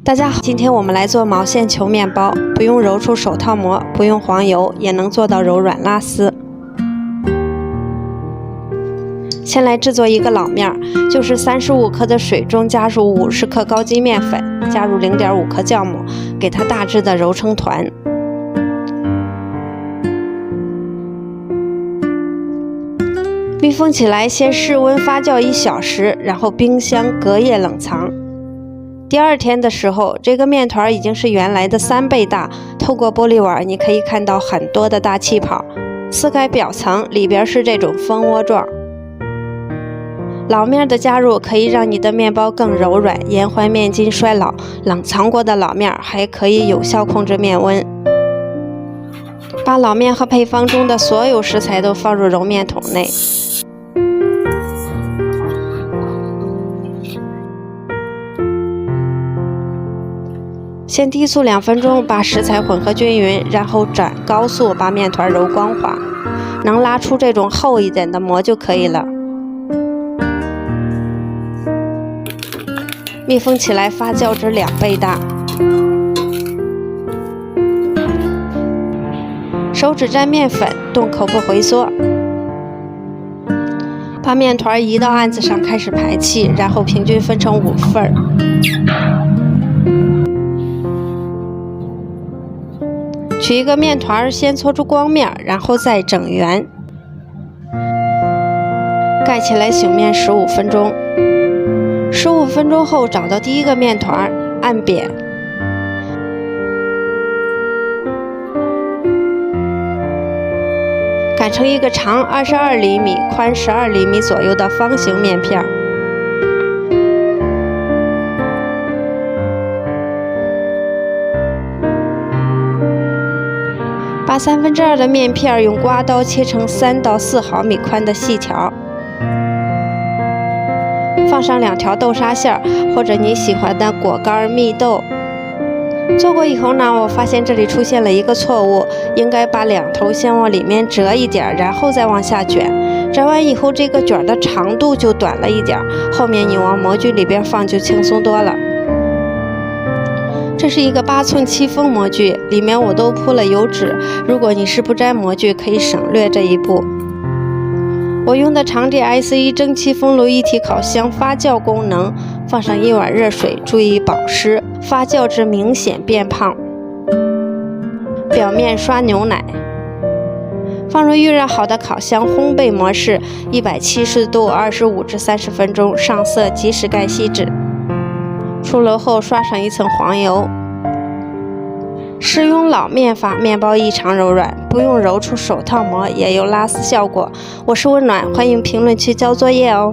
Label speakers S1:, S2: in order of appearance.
S1: 大家好，今天我们来做毛线球面包，不用揉出手套膜，不用黄油，也能做到柔软拉丝。先来制作一个老面，就是35克的水中加入50克高筋面粉，加入0.5克酵母，给它大致的揉成团。密封起来，先室温发酵1小时，然后冰箱隔夜冷藏。第二天的时候，这个面团已经是原来的3倍大，透过玻璃碗你可以看到很多的大气泡。撕开表层，里边是这种蜂窝状。老面的加入可以让你的面包更柔软，延缓面筋衰老。冷藏过的老面还可以有效控制面温。把老面和配方中的所有食材都放入揉面桶内。先低速2分钟，把食材混合均匀，然后转高速把面团揉光滑，能拉出这种厚一点的膜就可以了。密封起来，发酵至2倍大。手指沾面粉，动口部回缩。把面团移到案子上开始排气，然后平均分成5份。取一个面团，先搓出光面，然后再整圆。盖起来醒面15分钟。15分钟后找到第一个面团，按扁。擀成一个长22厘米、宽12厘米左右的方形面片。把2/3的面片用刮刀切成3到4毫米宽的细条，放上2条豆沙馅或者你喜欢的果干、蜜豆。做过以后呢，我发现这里出现了一个错误，应该把2头先往里面折一点，然后再往下卷。折完以后，这个卷的长度就短了一点，后面你往模具里边放就轻松多了。这是一个8寸戚风模具，里面我都铺了油纸，如果你是不粘模具，可以省略这一步。我用的长治 IC 蒸汽风炉一体烤箱发酵功能，放上1碗热水，注意保湿，发酵至明显变胖。表面刷牛奶，放入预热好的烤箱烘焙模式，170度25至30分钟，上色及时盖锡纸。出炉后刷上1层黄油。使用老面法，面包异常柔软，不用揉出手套膜，也有拉丝效果。我是温暖，欢迎评论区交作业哦。